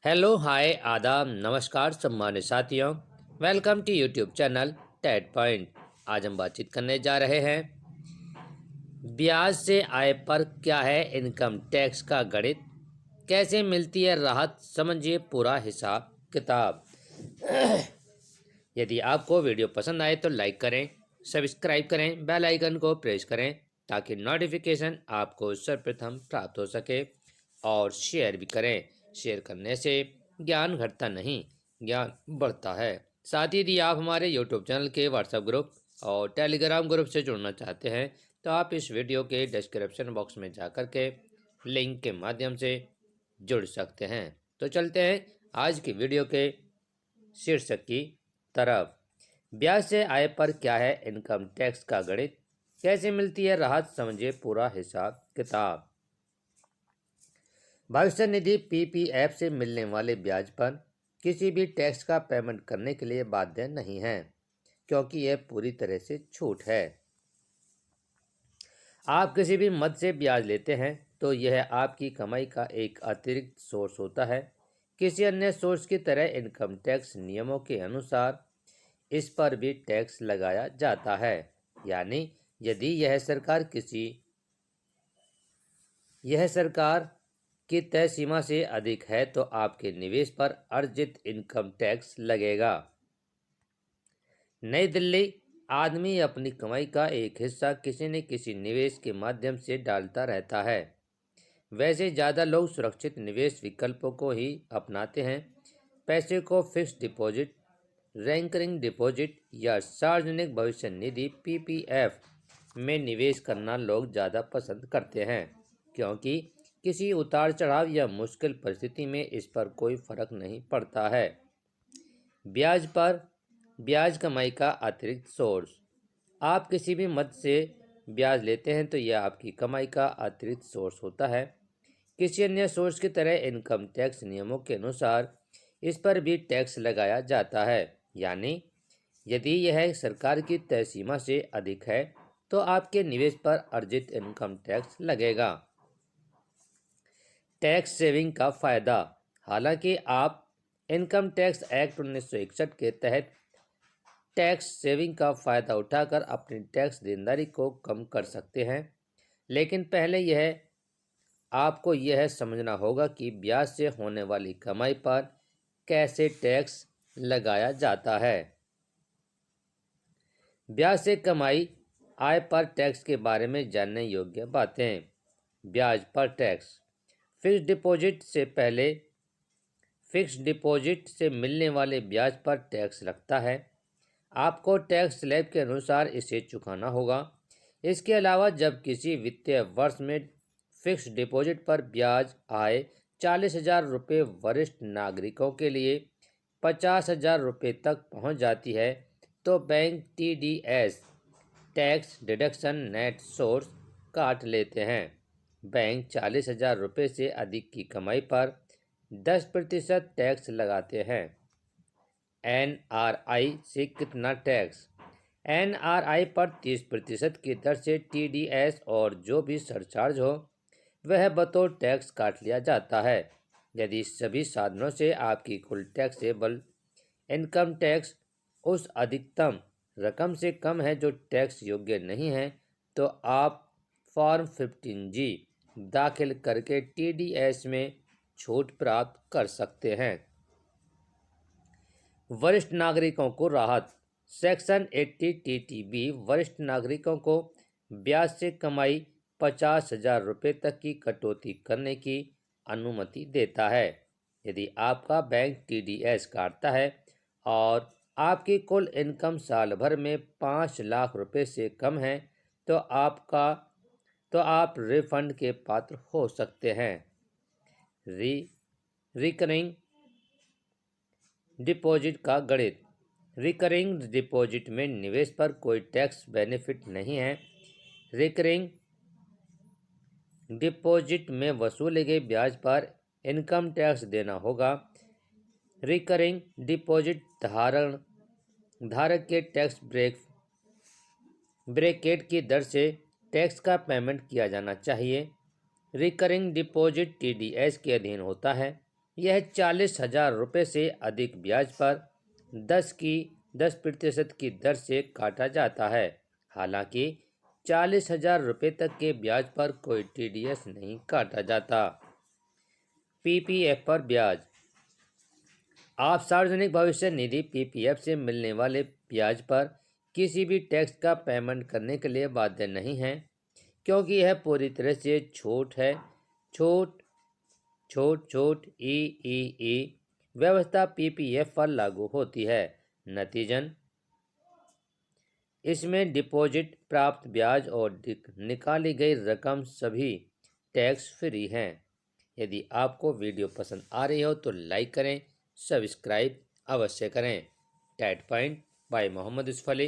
Hello hi आदाब नमस्कार सम्मानित साथियों। Welcome to YouTube channel Ted Point. आज हम बातचीत करने जा रहे हैं ब्याज से आय पर क्या है इनकम टैक्स का गणित, कैसे मिलती है राहत, समझिए पूरा हिसाब किताब। यदि आपको वीडियो पसंद आए तो लाइक करें, सब्सक्राइब करें, बेल आइकन को प्रेस करें ताकि नोटिफिकेशन आपको सर्वप्रथम प्राप्त हो सके, और शेयर भी करें। शेयर करने से ज्ञान घटता नहीं, ज्ञान बढ़ता है। साथ ही यदि आप हमारे यूट्यूब चैनल के व्हाट्सएप ग्रुप और टेलीग्राम ग्रुप से जुड़ना चाहते हैं तो आप इस वीडियो के डिस्क्रिप्शन बॉक्स में जाकर के लिंक के माध्यम से जुड़ सकते हैं। तो चलते हैं आज की वीडियो के शीर्षक की तरफ। ब्याज से आय पर क्या है इनकम टैक्स का गणित, कैसे मिलती है राहत, समझिए पूरा हिसाब किताब। भविष्य निधि पीपीएफ से मिलने वाले ब्याज पर किसी भी टैक्स का पेमेंट करने के लिए बाध्य नहीं है, क्योंकि यह पूरी तरह से छूट है। आप किसी भी मद से ब्याज लेते हैं तो यह आपकी कमाई का एक अतिरिक्त सोर्स होता है। किसी अन्य सोर्स की तरह इनकम टैक्स नियमों के अनुसार इस पर भी टैक्स लगाया जाता है। यानी यदि यह सरकार की तय सीमा से अधिक है तो आपके निवेश पर अर्जित इनकम टैक्स लगेगा। नई दिल्ली, आदमी अपनी कमाई का एक हिस्सा किसी न किसी निवेश के माध्यम से डालता रहता है। वैसे ज़्यादा लोग सुरक्षित निवेश विकल्पों को ही अपनाते हैं। पैसे को फिक्स्ड डिपॉजिट, रैंकरिंग डिपॉजिट या सार्वजनिक भविष्य निधि पीपीएफ में निवेश करना लोग ज़्यादा पसंद करते हैं, क्योंकि किसी उतार चढ़ाव या मुश्किल परिस्थिति में इस पर कोई फर्क नहीं पड़ता है। ब्याज कमाई का अतिरिक्त सोर्स। आप किसी भी मद से ब्याज लेते हैं तो यह आपकी कमाई का अतिरिक्त सोर्स होता है। किसी अन्य सोर्स की तरह इनकम टैक्स नियमों के अनुसार इस पर भी टैक्स लगाया जाता है। यानी यदि यह सरकार की तय सीमा से अधिक है तो आपके निवेश पर अर्जित इनकम टैक्स लगेगा। टैक्स सेविंग का फ़ायदा। हालांकि आप इनकम टैक्स एक्ट 1961 के तहत टैक्स सेविंग का फ़ायदा उठाकर अपनी टैक्स देनदारी को कम कर सकते हैं, लेकिन पहले आपको यह समझना होगा कि ब्याज से होने वाली कमाई पर कैसे टैक्स लगाया जाता है। ब्याज से कमाई आय पर टैक्स के बारे में जानने योग्य बातें। ब्याज पर टैक्स। फिक्स्ड डिपॉजिट से मिलने वाले ब्याज पर टैक्स लगता है। आपको टैक्स स्लैब के अनुसार इसे चुकाना होगा। इसके अलावा जब किसी वित्तीय वर्ष में फिक्स्ड डिपॉजिट पर ब्याज आय 40,000 रुपये वरिष्ठ नागरिकों के लिए 50,000 रुपये तक पहुंच जाती है तो bank TDS tax deduction net source काट लेते हैं। बैंक 40,000 रुपये से अधिक की कमाई पर 10% टैक्स लगाते हैं। एनआरआई से कितना टैक्स? एनआरआई पर 30% की दर से टीडीएस और जो भी सरचार्ज हो वह बतौर टैक्स काट लिया जाता है। यदि सभी साधनों से आपकी कुल टैक्सेबल इनकम टैक्स उस अधिकतम रकम से कम है जो टैक्स योग्य नहीं है तो आप फॉर्म 15G दाखिल करके टीडीएस में छूट प्राप्त कर सकते हैं। वरिष्ठ नागरिकों को राहत। सेक्शन 80 टीटीबी वरिष्ठ नागरिकों को ब्याज से कमाई 50,000 रुपये तक की कटौती करने की अनुमति देता है। यदि आपका बैंक टीडीएस काटता है और आपकी कुल इनकम साल भर में 5 लाख रुपए से कम है तो आप रिफंड के पात्र हो सकते हैं। रिकरिंग डिपॉजिट का गणित। रिकरिंग डिपॉजिट में निवेश पर कोई टैक्स बेनिफिट नहीं है। रिकरिंग डिपॉजिट में वसूले गए ब्याज पर इनकम टैक्स देना होगा। रिकरिंग डिपॉजिट धारक के टैक्स ब्रैकेट की दर से टैक्स का पेमेंट किया जाना चाहिए। रिकरिंग डिपॉजिट टीडीएस के अधीन होता है। यह 40,000 रुपये से अधिक ब्याज पर 10% की दर से काटा जाता है। हालांकि 40,000 रुपये तक के ब्याज पर कोई टीडीएस नहीं काटा जाता। पीपीएफ पर ब्याज। आप सार्वजनिक भविष्य निधि पीपीएफ से मिलने वाले ब्याज पर किसी भी टैक्स का पेमेंट करने के लिए बाध्य नहीं हैं, क्योंकि यह पूरी तरह से छूट है। छूट छूट छूट ई व्यवस्था पीपीएफ पर लागू होती है। नतीजन इसमें डिपॉजिट, प्राप्त ब्याज और निकाली गई रकम सभी टैक्स फ्री हैं। यदि आपको वीडियो पसंद आ रही हो तो लाइक करें, सब्सक्राइब अवश्य करें। TET Point by Mohammad Yusuf Ali.